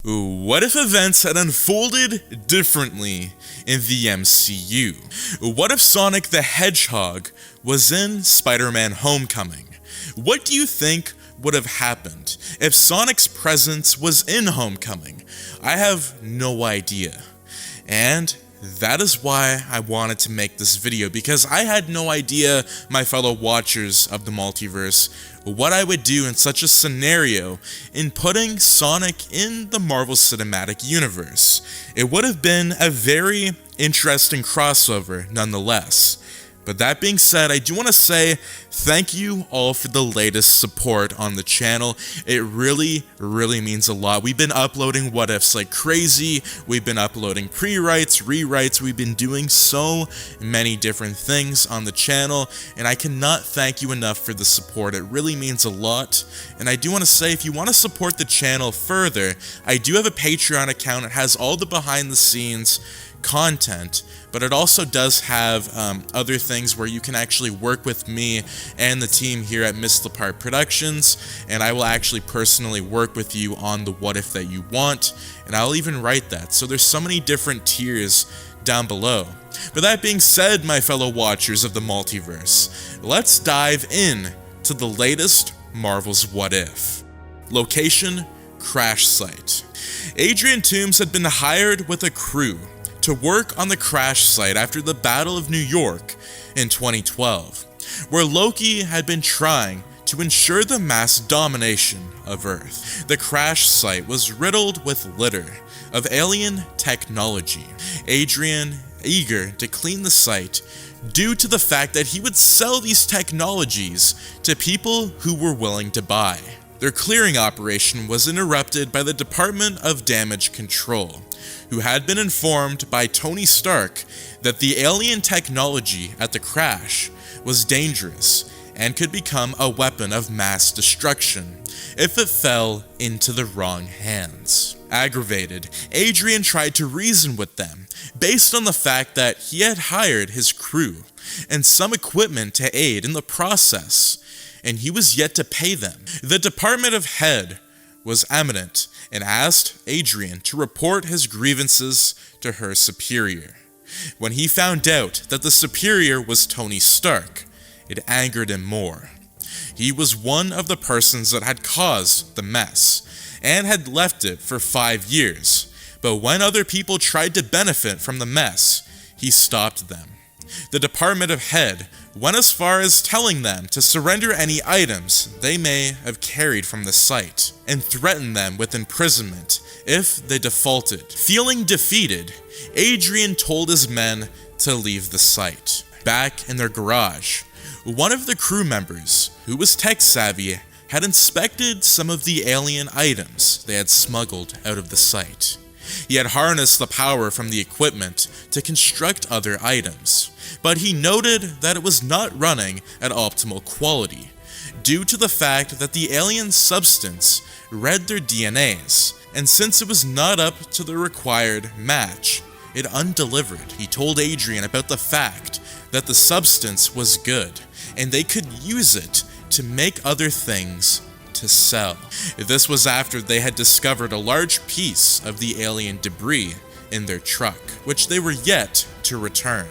What if events had unfolded differently in the MCU? What if Sonic the Hedgehog was in Spider-Man Homecoming? What do you think would have happened if Sonic's presence was in Homecoming? I have no idea. And that is why I wanted to make this video, because I had no idea, my fellow watchers of the multiverse, what I would do in such a scenario in putting Sonic in the Marvel Cinematic Universe. It would have been a very interesting crossover nonetheless. But that being said, I do want to say thank you all for the latest support on the channel. It really means a lot. We've been uploading what ifs like crazy. We've been uploading pre-writes, rewrites. We've been doing so many different things on the channel, and I cannot thank you enough for the support. It really means a lot. And I do want to say, if you want to support the channel further, I do have a Patreon account. It has all the behind the scenes content, but it also does have other things where you can actually work with me and the team here at Miss Lepart Productions, and I will actually personally work with you on the what if that you want, and I'll even write that. So there's so many different tiers down below. But that being said, my fellow watchers of the multiverse, let's dive in to the latest Marvel's What If. Location: crash site. Adrian Toomes had been hired with a crew to work on the crash site after the Battle of New York in 2012, where Loki had been trying to ensure the mass domination of Earth. The crash site was riddled with litter of alien technology. Adrian, eager to clean the site due to the fact that he would sell these technologies to people who were willing to buy. Their clearing operation was interrupted by the Department of Damage Control, who had been informed by Tony Stark that the alien technology at the crash was dangerous and could become a weapon of mass destruction if it fell into the wrong hands. Aggravated, Adrian tried to reason with them based on the fact that he had hired his crew and some equipment to aid in the process, and he was yet to pay them. The Department of Head was eminent and asked Adrian to report his grievances to her superior. When he found out that the superior was Tony Stark, it angered him more. He was one of the persons that had caused the mess and had left it for 5 years, but when other people tried to benefit from the mess, he stopped them. The Department of Head went as far as telling them to surrender any items they may have carried from the site, and threatened them with imprisonment if they defaulted. Feeling defeated, Adrian told his men to leave the site. Back in their garage, one of the crew members, who was tech-savvy, had inspected some of the alien items they had smuggled out of the site. He had harnessed the power from the equipment to construct other items, but he noted that it was not running at optimal quality, due to the fact that the alien substance read their DNAs, and since it was not up to the required match, it undelivered. He told Adrian about the fact that the substance was good, and they could use it to make other things to sell. This was after they had discovered a large piece of the alien debris in their truck, which they were yet to return.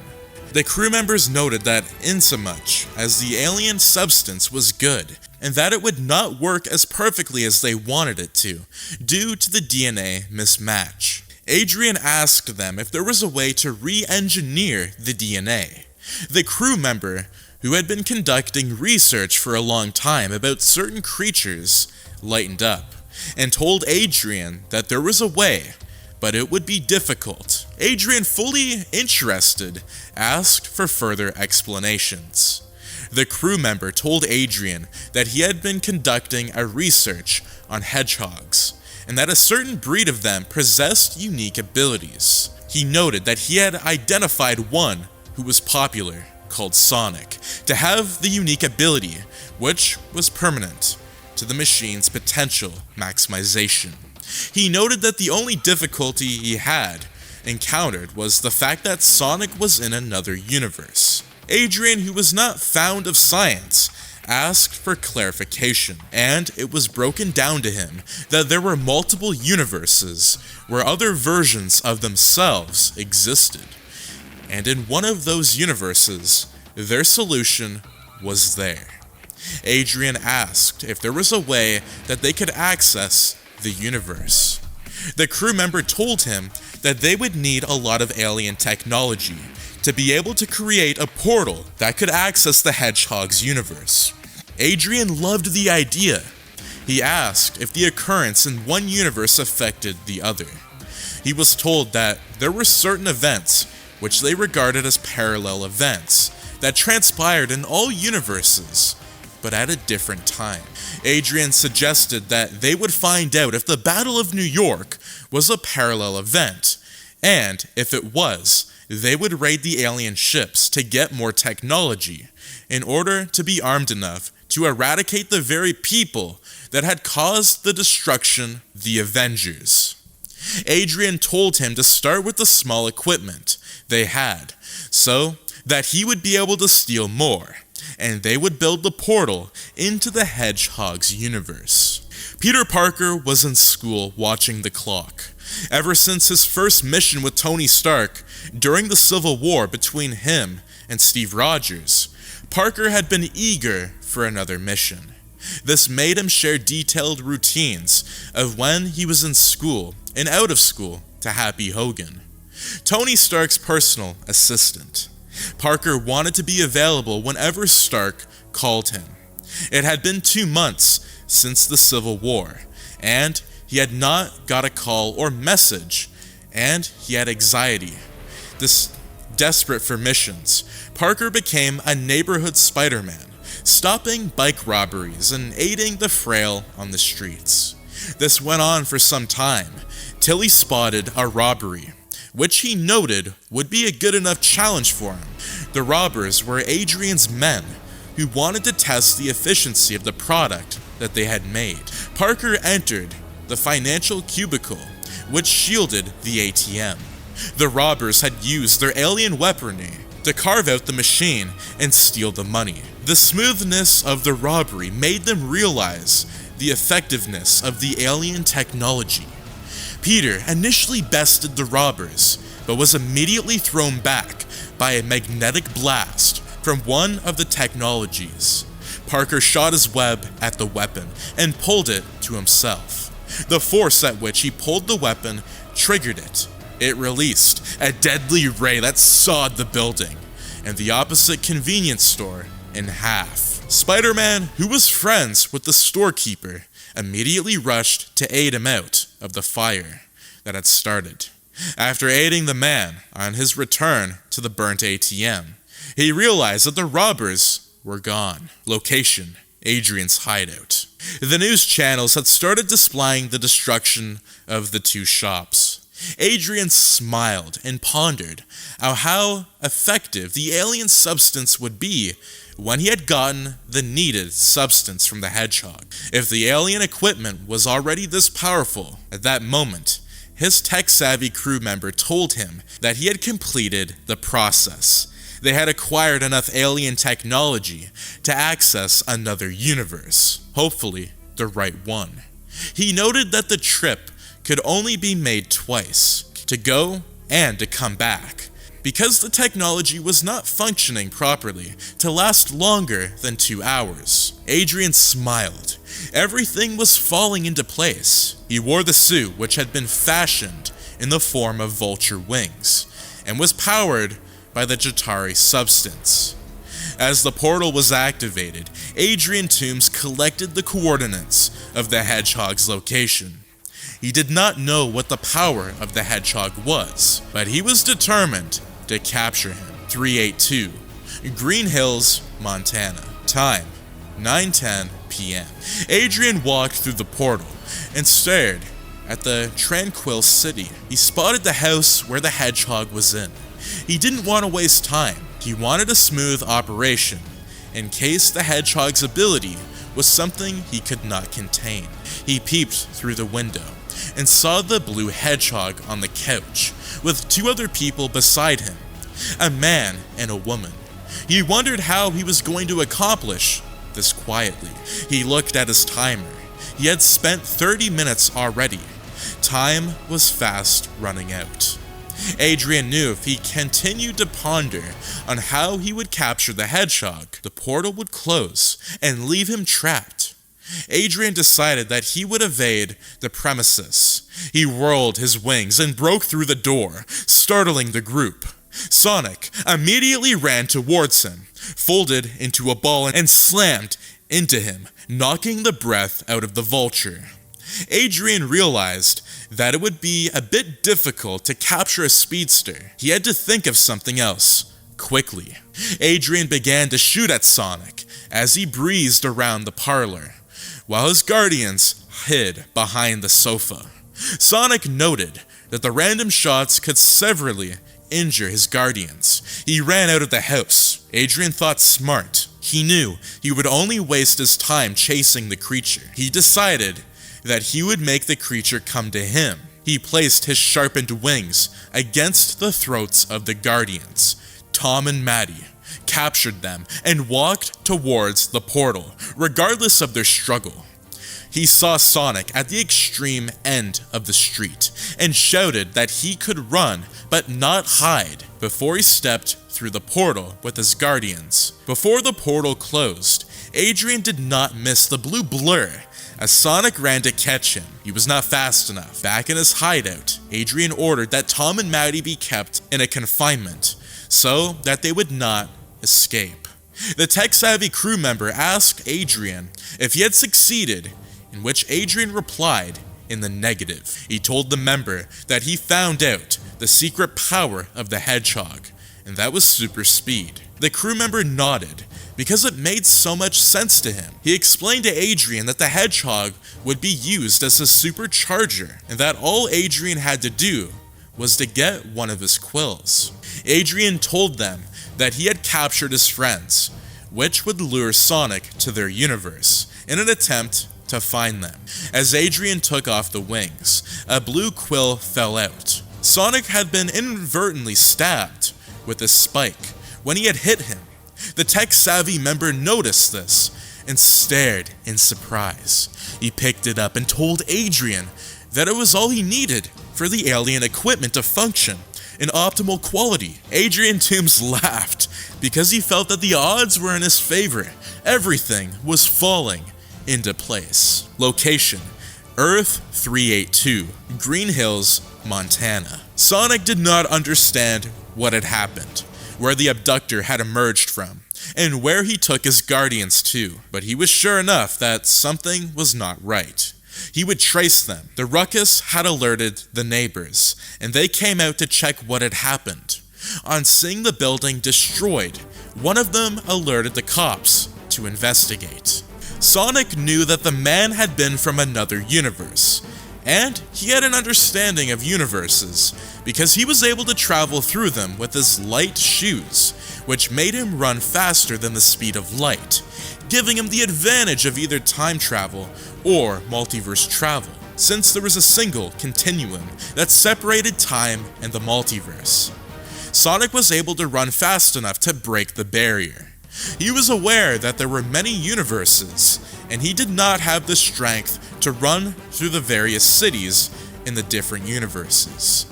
The crew members noted that insomuch as the alien substance was good, and that it would not work as perfectly as they wanted it to, due to the DNA mismatch. Adrian asked them if there was a way to re-engineer the DNA. The crew member, who had been conducting research for a long time about certain creatures, lightened up, and told Adrian that there was a way, but it would be difficult. Adrian, fully interested, asked for further explanations. The crew member told Adrian that he had been conducting a research on hedgehogs, and that a certain breed of them possessed unique abilities. He noted that he had identified one who was popular, called Sonic, to have the unique ability, which was permanent to the machine's potential maximization. He noted that the only difficulty he had encountered was the fact that Sonic was in another universe. Adrian, who was not fond of science, asked for clarification, and it was broken down to him that there were multiple universes where other versions of themselves existed. And in one of those universes, their solution was there. Adrian asked if there was a way that they could access the universe. The crew member told him that they would need a lot of alien technology to be able to create a portal that could access the Hedgehog's universe. Adrian loved the idea. He asked if the occurrence in one universe affected the other. He was told that there were certain events which they regarded as parallel events that transpired in all universes, but at a different time. Adrian suggested that they would find out if the Battle of New York was a parallel event, and if it was, they would raid the alien ships to get more technology in order to be armed enough to eradicate the very people that had caused the destruction, the Avengers. Adrian told him to start with the small equipment they had, so that he would be able to steal more, and they would build the portal into the Hedgehog's universe. Peter Parker was in school watching the clock. Ever since his first mission with Tony Stark during the Civil War between him and Steve Rogers, Parker had been eager for another mission. This made him share detailed routines of when he was in school and out of school to Happy Hogan, Tony Stark's personal assistant. Parker wanted to be available whenever Stark called him. It had been 2 months since the Civil War, and he had not got a call or message, and he had anxiety. Desperate for missions, Parker became a neighborhood Spider-Man, stopping bike robberies and aiding the frail on the streets. This went on for some time, till he spotted a robbery, which he noted would be a good enough challenge for him. The robbers were Adrian's men, who wanted to test the efficiency of the product that they had made. Parker entered the financial cubicle, which shielded the ATM. The robbers had used their alien weaponry to carve out the machine and steal the money. The smoothness of the robbery made them realize the effectiveness of the alien technology. Peter initially bested the robbers, but was immediately thrown back by a magnetic blast from one of the technologies. Parker shot his web at the weapon and pulled it to himself. The force at which he pulled the weapon triggered it. It released a deadly ray that sawed the building and the opposite convenience store in half. Spider-Man, who was friends with the storekeeper, immediately rushed to aid him out of the fire that had started. After aiding the man on his return to the burnt ATM, he realized that the robbers were gone. Location: Adrian's hideout. The news channels had started displaying the destruction of the two shops. Adrian smiled and pondered how effective the alien substance would be when he had gotten the needed substance from the Hedgehog. If the alien equipment was already this powerful, at that moment, his tech-savvy crew member told him that he had completed the process. They had acquired enough alien technology to access another universe, hopefully the right one. He noted that the trip could only be made twice, to go and to come back, because the technology was not functioning properly to last longer than 2 hours. Adrian smiled. Everything was falling into place. He wore the suit, which had been fashioned in the form of Vulture wings, and was powered by the Jatari substance. As the portal was activated, Adrian Toomes collected the coordinates of the Hedgehog's location. He did not know what the power of the Hedgehog was, but he was determined to capture him. 382, Green Hills, Montana. Time: 9:10 p.m. Adrian walked through the portal and stared at the tranquil city. He spotted the house where the Hedgehog was in. He didn't want to waste time. He wanted a smooth operation, in case the Hedgehog's ability was something he could not contain. He peeped through the window and saw the blue Hedgehog on the couch, with 2 other people beside him, a man and a woman. He wondered how he was going to accomplish this quietly. He looked at his timer. He had spent 30 minutes already. Time was fast running out. Adrian knew if he continued to ponder on how he would capture the Hedgehog, the portal would close and leave him trapped. Adrian decided that he would evade the premises. He whirled his wings and broke through the door, startling the group. Sonic immediately ran towards him, folded into a ball and slammed into him, knocking the breath out of the Vulture. Adrian realized that it would be a bit difficult to capture a speedster. He had to think of something else, quickly. Adrian began to shoot at Sonic as he breezed around the parlor, while his guardians hid behind the sofa. Sonic noted that the random shots could severely injure his guardians. He ran out of the house. Adrian thought smart. He knew he would only waste his time chasing the creature. He decided that he would make the creature come to him. He placed his sharpened wings against the throats of the guardians. Tom and Maddie captured them and walked towards the portal, regardless of their struggle. He saw Sonic at the extreme end of the street and shouted that he could run but not hide before he stepped through the portal with his guardians. Before the portal closed, Adrian did not miss the blue blur as Sonic ran to catch him. He was not fast enough. Back in his hideout, Adrian ordered that Tom and Maddie be kept in a confinement so that they would not escape. The tech-savvy crew member asked Adrian if he had succeeded, in which Adrian replied in the negative. He told the member that he found out the secret power of the Hedgehog, and that was super speed. The crew member nodded because it made so much sense to him. He explained to Adrian that the Hedgehog would be used as a supercharger, and that all Adrian had to do was to get one of his quills. Adrian told them that he had captured his friends, which would lure Sonic to their universe in an attempt to find them. As Adrian took off the wings, a blue quill fell out. Sonic had been inadvertently stabbed with a spike when he had hit him. The tech-savvy member noticed this and stared in surprise. He picked it up and told Adrian that it was all he needed for the alien equipment to function in optimal quality. Adrian Toomes laughed because he felt that the odds were in his favor. Everything was falling into place. Location: Earth 382, Green Hills, Montana. Sonic did not understand what had happened, where the abductor had emerged from, and where he took his guardians to, but he was sure enough that something was not right. He would trace them. The ruckus had alerted the neighbors, and they came out to check what had happened. On seeing the building destroyed, one of them alerted the cops to investigate. Sonic knew that the man had been from another universe, and he had an understanding of universes because he was able to travel through them with his light shoes, which made him run faster than the speed of light, giving him the advantage of either time travel or multiverse travel, since there was a single continuum that separated time and the multiverse. Sonic was able to run fast enough to break the barrier. He was aware that there were many universes, and he did not have the strength to run through the various cities in the different universes.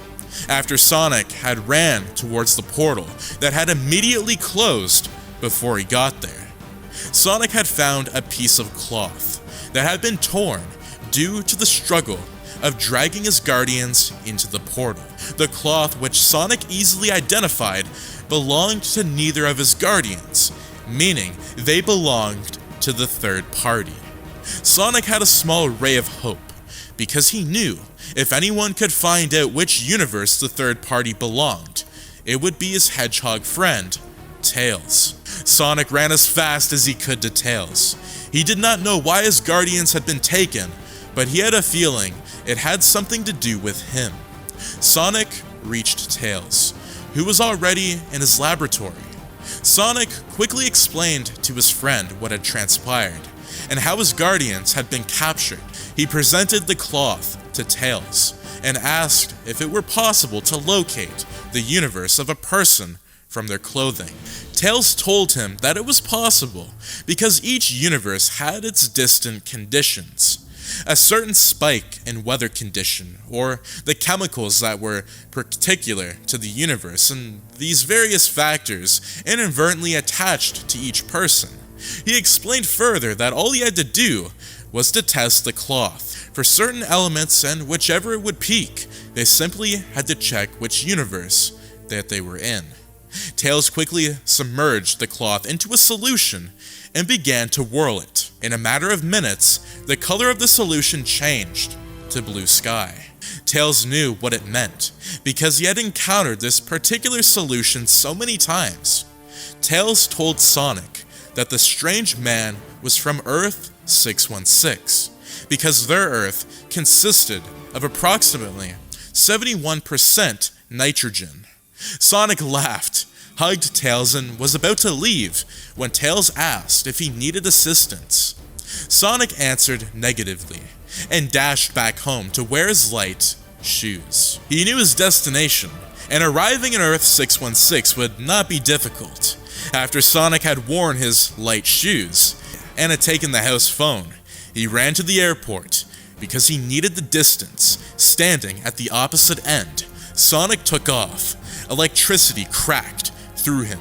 After Sonic had ran towards the portal that had immediately closed before he got there, Sonic had found a piece of cloth that had been torn due to the struggle of dragging his guardians into the portal. The cloth, which Sonic easily identified, belonged to neither of his guardians, meaning they belonged to the third party. Sonic had a small ray of hope, because he knew if anyone could find out which universe the third party belonged, it would be his hedgehog friend, Tails. Sonic ran as fast as he could to Tails. He did not know why his guardians had been taken, but he had a feeling it had something to do with him. Sonic reached Tails, who was already in his laboratory. Sonic quickly explained to his friend what had transpired, and how his guardians had been captured. He presented the cloth to Tails, and asked if it were possible to locate the universe of a person from their clothing. Tails told him that it was possible because each universe had its distant conditions. A certain spike in weather condition, or the chemicals that were particular to the universe, and these various factors inadvertently attached to each person. He explained further that all he had to do was to test the cloth for certain elements, and whichever it would peak, they simply had to check which universe that they were in. Tails quickly submerged the cloth into a solution and began to whirl it. In a matter of minutes, the color of the solution changed to blue sky. Tails knew what it meant because he had encountered this particular solution so many times. Tails told Sonic that the strange man was from Earth 616 because their Earth consisted of approximately 71% nitrogen. Sonic laughed, hugged Tails, and was about to leave when Tails asked if he needed assistance. Sonic answered negatively and dashed back home to wear his light shoes. He knew his destination, and arriving in Earth 616 would not be difficult. After Sonic had worn his light shoes and had taken the house phone, he ran to the airport because he needed the distance. Standing at the opposite end, Sonic took off. Electricity cracked through him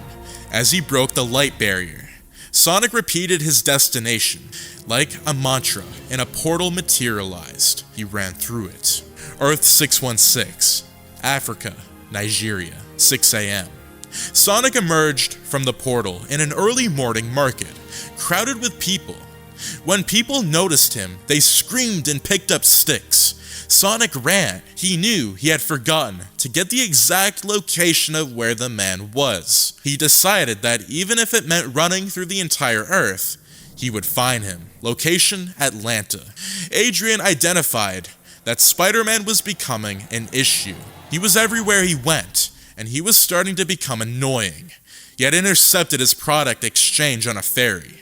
as he broke the light barrier. Sonic repeated his destination like a mantra, and a portal materialized. He ran through it. Earth 616, Africa, Nigeria, 6 a.m. Sonic emerged from the portal in an early morning market, crowded with people. When people noticed him, they screamed and picked up sticks. Sonic ran. He knew he had forgotten to get the exact location of where the man was. He decided that even if it meant running through the entire Earth, he would find him. Location: Atlanta. Adrian identified that Spider-Man was becoming an issue. He was everywhere he went, and he was starting to become annoying. He had intercepted his product exchange on a ferry.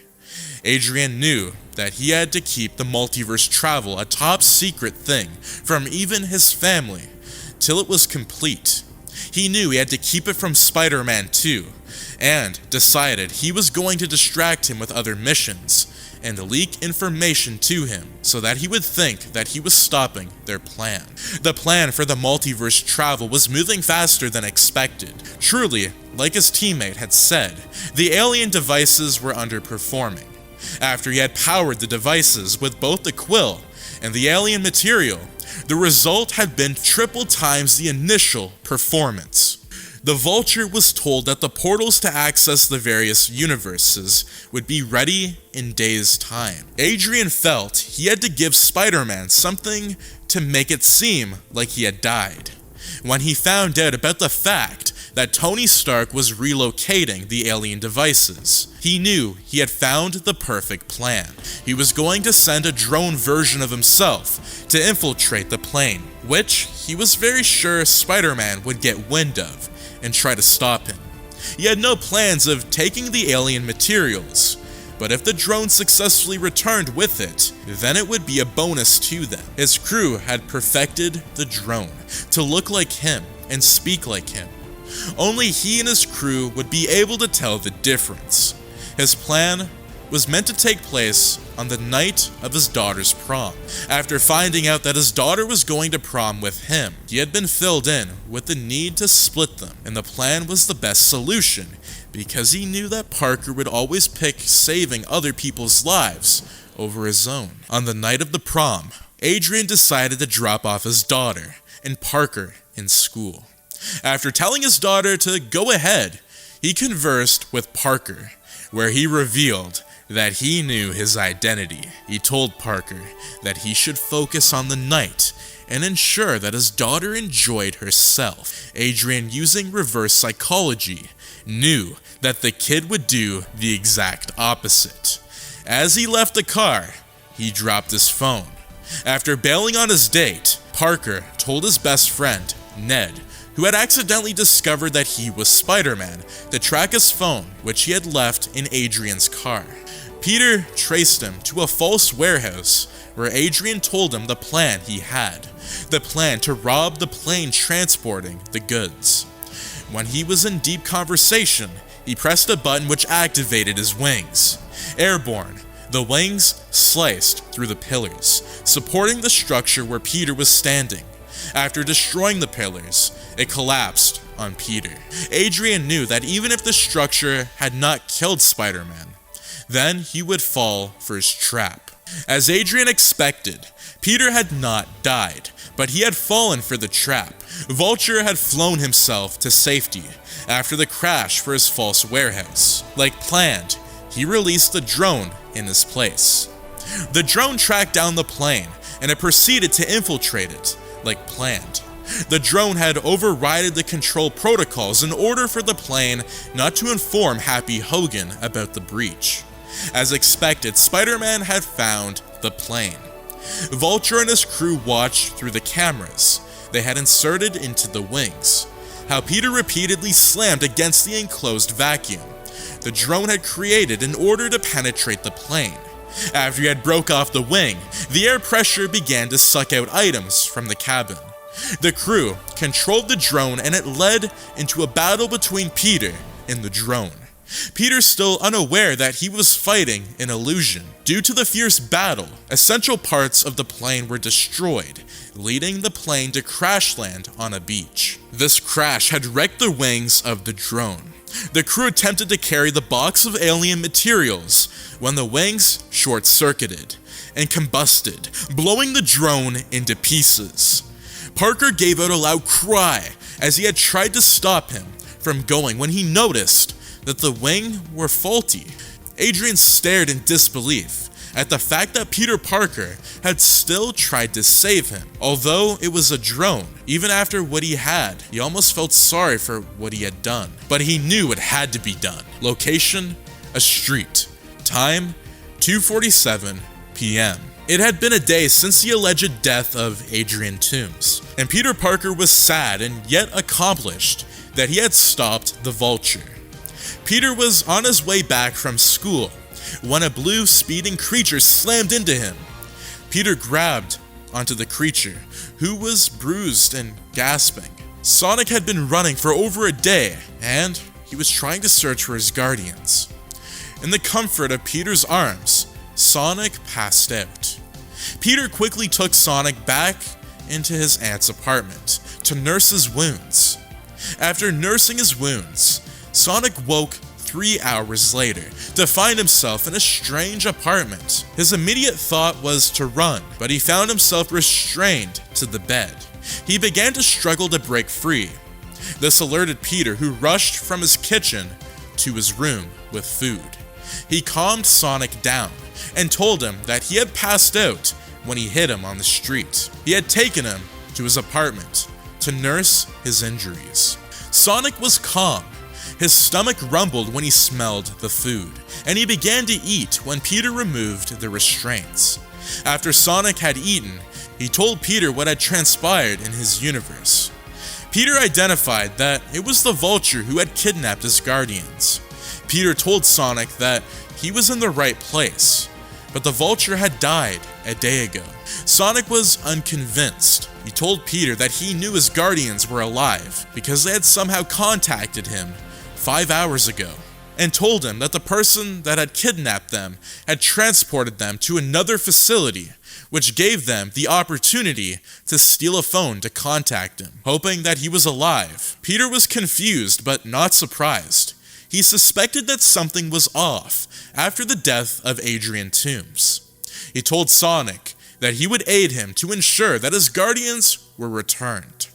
Adrian knew that he had to keep the multiverse travel a top secret thing from even his family till it was complete. He knew he had to keep it from Spider-Man too, and decided he was going to distract him with other missions and leak information to him so that he would think that he was stopping their plan. The plan for the multiverse travel was moving faster than expected. Truly, like his teammate had said, the alien devices were underperforming. After he had powered the devices with both the quill and the alien material, the result had been triple times the initial performance. The Vulture was told that the portals to access the various universes would be ready in days' time. Adrian felt he had to give Spider-Man something to make it seem like he had died. When he found out about the fact that Tony Stark was relocating the alien devices, he knew he had found the perfect plan. He was going to send a drone version of himself to infiltrate the plane, which he was very sure Spider-Man would get wind of and try to stop him. He had no plans of taking the alien materials, but if the drone successfully returned with it, then it would be a bonus to them. His crew had perfected the drone to look like him and speak like him. Only he and his crew would be able to tell the difference. His plan was meant to take place on the night of his daughter's prom. After finding out that his daughter was going to prom with him, he had been filled in with the need to split them, and the plan was the best solution because he knew that Parker would always pick saving other people's lives over his own. On the night of the prom, Adrian decided to drop off his daughter and Parker in school. After telling his daughter to go ahead, he conversed with Parker, where he revealed that he knew his identity. He told Parker that he should focus on the night and ensure that his daughter enjoyed herself. Adrian, using reverse psychology, knew that the kid would do the exact opposite. As he left the car, he dropped his phone. After bailing on his date, Parker told his best friend, Ned, who had accidentally discovered that he was Spider-Man, to track his phone, which he had left in Adrian's car. Peter traced him to a false warehouse where Adrian told him the plan he had, the plan to rob the plane transporting the goods. When he was in deep conversation, He pressed a button which activated his wings. Airborne, the wings sliced through the pillars, supporting the structure where Peter was standing. After destroying the pillars, it collapsed on Peter. Adrian knew that even if the structure had not killed Spider-Man, then he would fall for his trap. As Adrian expected, Peter had not died, but he had fallen for the trap. Vulture had flown himself to safety after the crash for his false warehouse. Like planned, he released the drone in his place. The drone tracked down the plane, and it proceeded to infiltrate it, like planned. The drone had overridden the control protocols in order for the plane not to inform Happy Hogan about the breach. As expected, Spider-Man had found the plane. Vulture and his crew watched through the cameras they had inserted into the wings, how Peter repeatedly slammed against the enclosed vacuum the drone had created in order to penetrate the plane. After he had broke off the wing, the air pressure began to suck out items from the cabin. The crew controlled the drone and it led into a battle between Peter and the drone. Peter, still unaware that he was fighting an illusion. Due to the fierce battle, essential parts of the plane were destroyed, leading the plane to crash land on a beach. This crash had wrecked the wings of the drone. The crew attempted to carry the box of alien materials when the wings short-circuited and combusted, blowing the drone into pieces. Parker gave out a loud cry as he had tried to stop him from going when he noticed that the wing were faulty. Adrian stared in disbelief at the fact that Peter Parker had still tried to save him. Although it was a drone, even after what he had, he almost felt sorry for what he had done. But he knew it had to be done. Location, a street. Time, 2:47 p.m. It had been a day since the alleged death of Adrian Toomes, and Peter Parker was sad and yet accomplished that he had stopped the Vulture. Peter was on his way back from school when a blue speeding creature slammed into him. Peter grabbed onto the creature, who was bruised and gasping. Sonic had been running for over a day, and he was trying to search for his guardians. In the comfort of Peter's arms, Sonic passed out. Peter quickly took Sonic back into his aunt's apartment to nurse his wounds. After nursing his wounds, Sonic woke 3 hours later to find himself in a strange apartment. His immediate thought was to run, but he found himself restrained to the bed. He began to struggle to break free. This alerted Peter, who rushed from his kitchen to his room with food. He calmed Sonic down and told him that he had passed out when he hit him on the street. He had taken him to his apartment to nurse his injuries. Sonic was calm. His stomach rumbled when he smelled the food, and he began to eat when Peter removed the restraints. After Sonic had eaten, he told Peter what had transpired in his universe. Peter identified that it was the Vulture who had kidnapped his guardians. Peter told Sonic that he was in the right place, but the Vulture had died a day ago. Sonic was unconvinced. He told Peter that he knew his guardians were alive because they had somehow contacted him 5 hours ago, and told him that the person that had kidnapped them had transported them to another facility, which gave them the opportunity to steal a phone to contact him, hoping that he was alive. Peter was confused but not surprised. He suspected that something was off after the death of Adrian Toomes. He told Sonic that he would aid him to ensure that his guardians were returned.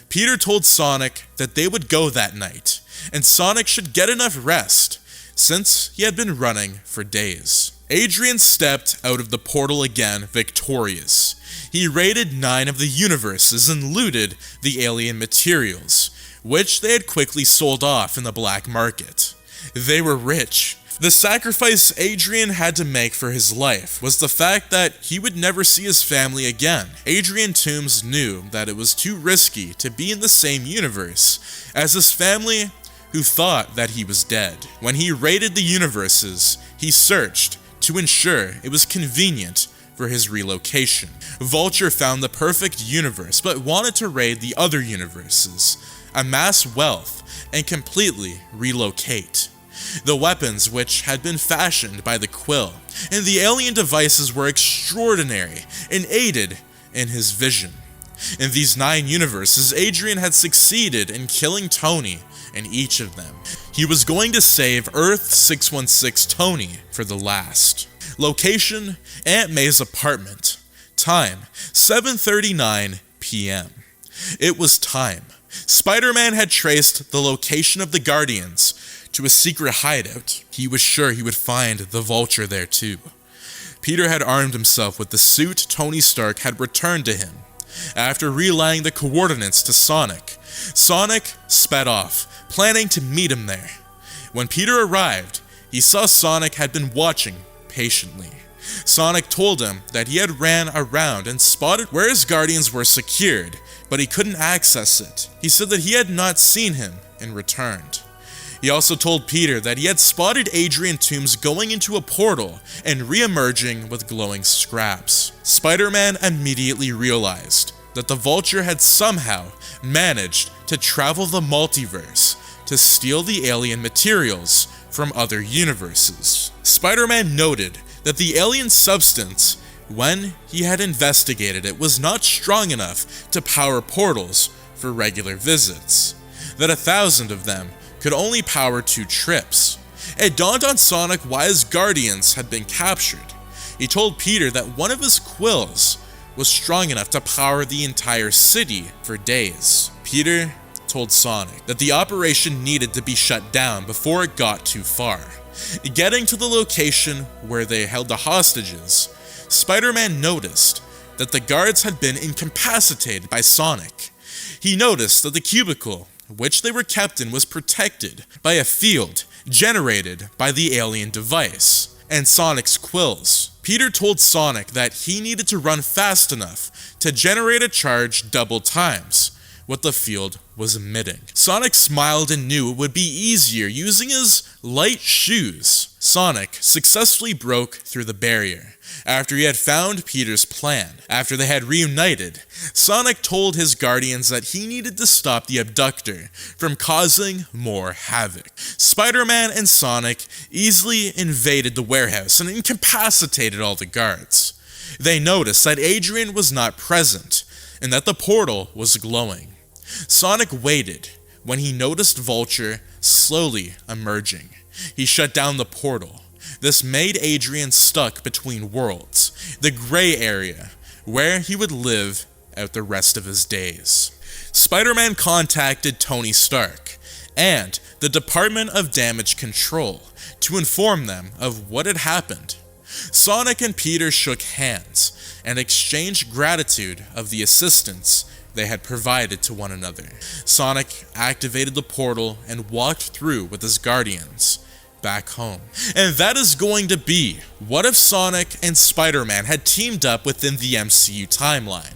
Peter told Sonic that they would go that night, and Sonic should get enough rest, since he had been running for days. Adrian stepped out of the portal again victorious. He raided 9 of the universes and looted the alien materials, which they had quickly sold off in the black market. They were rich. The sacrifice Adrian had to make for his life was the fact that he would never see his family again. Adrian Toomes knew that it was too risky to be in the same universe as his family, who thought that he was dead. When he raided the universes, he searched to ensure it was convenient for his relocation. Vulture found the perfect universe but wanted to raid the other universes, amass wealth, and completely relocate. The weapons, which had been fashioned by the Quill, and the alien devices were extraordinary and aided in his vision. In these 9 universes, Adrian had succeeded in killing Tony in each of them. He was going to save Earth 616 Tony for the last. Location: Aunt May's apartment. Time: 7:39 p.m. It was time. Spider-Man had traced the location of the Guardians to a secret hideout. He was sure he would find the Vulture there too. Peter had armed himself with the suit Tony Stark had returned to him. After relaying the coordinates to Sonic, Sonic sped off, planning to meet him there. When Peter arrived, he saw Sonic had been watching patiently. Sonic told him that he had ran around and spotted where his Guardians were secured, but he couldn't access it. He said that he had not seen him and returned. He also told Peter that he had spotted Adrian Toomes going into a portal and re-emerging with glowing scraps. Spider-Man immediately realized that the Vulture had somehow managed to travel the multiverse to steal the alien materials from other universes. Spider-Man noted that the alien substance, when he had investigated it, was not strong enough to power portals for regular visits, that 1,000 of them could only power 2 trips. It dawned on Sonic why his Guardians had been captured. He told Peter that one of his quills was strong enough to power the entire city for days. Peter told Sonic that the operation needed to be shut down before it got too far. Getting to the location where they held the hostages, Spider-Man noticed that the guards had been incapacitated by Sonic. He noticed that the cubicle which they were kept in was protected by a field generated by the alien device and Sonic's quills. Peter told Sonic that he needed to run fast enough to generate a charge double times what the field was emitting. Sonic smiled and knew it would be easier using his light shoes. Sonic successfully broke through the barrier after he had found Peter's plan. After they had reunited, Sonic told his Guardians that he needed to stop the abductor from causing more havoc. Spider-Man and Sonic easily invaded the warehouse and incapacitated all the guards. They noticed that Adrian was not present and that the portal was glowing. Sonic waited when he noticed Vulture slowly emerging. He shut down the portal. This made Adrian stuck between worlds, the gray area, where he would live out the rest of his days. Spider-Man contacted Tony Stark and the Department of Damage Control to inform them of what had happened. Sonic and Peter shook hands and exchanged gratitude of the assistance they had provided to one another. Sonic activated the portal and walked through with his Guardians back home. And that is going to be what if Sonic and Spider-Man had teamed up within the MCU timeline.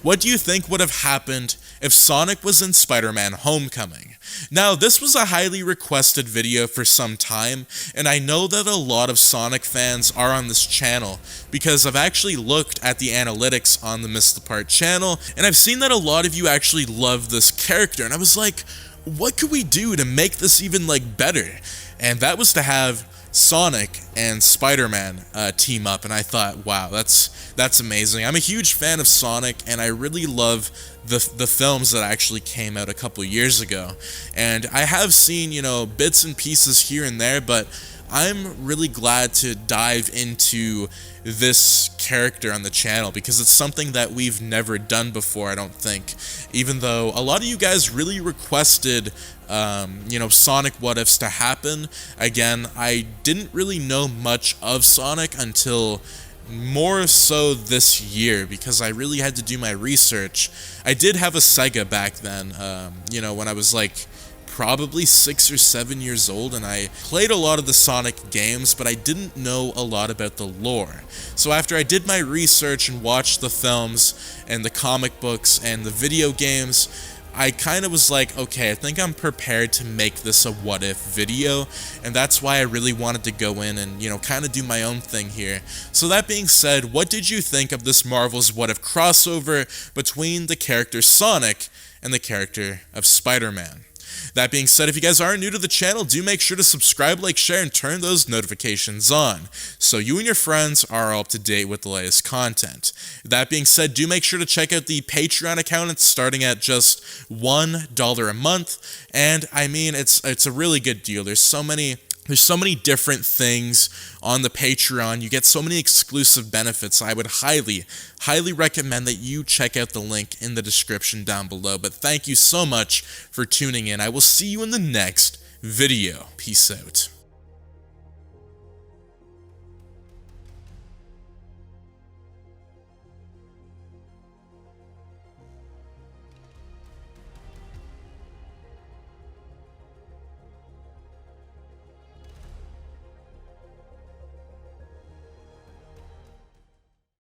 What do you think would have happened if Sonic was in Spider-Man Homecoming? Now, this was a highly requested video for some time, and I know that a lot of Sonic fans are on this channel because I've actually looked at the analytics on the Missed the Part channel, and I've seen that a lot of you actually love this character, and I was like, what could we do to make this even better? And that was to have Sonic and Spider-Man team up, and I thought, wow, that's amazing. I'm a huge fan of Sonic, and I really love the films that actually came out a couple years ago. And I have seen, bits and pieces here and there, but I'm really glad to dive into this character on the channel because it's something that we've never done before, I don't think. Even though a lot of you guys really requested Sonic what ifs to happen. Again, I didn't really know much of Sonic until more so this year because I really had to do my research. I did have a Sega back then, when I was probably 6 or 7 years old, and I played a lot of the Sonic games, but I didn't know a lot about the lore. So after I did my research and watched the films and the comic books and the video games, I kind of was like, okay, I think I'm prepared to make this a what-if video, and that's why I really wanted to go in and, kind of do my own thing here. So that being said, what did you think of this Marvel's what-if crossover between the character Sonic and the character of Spider-Man? That being said, if you guys are new to the channel, do make sure to subscribe, like, share, and turn those notifications on, so you and your friends are all up to date with the latest content. That being said, do make sure to check out the Patreon account. It's starting at just $1 a month, and I mean, it's a really good deal. There's so many different things on the Patreon. You get so many exclusive benefits. I would highly recommend that you check out the link in the description down below. But thank you so much for tuning in. I will see you in the next video. Peace out.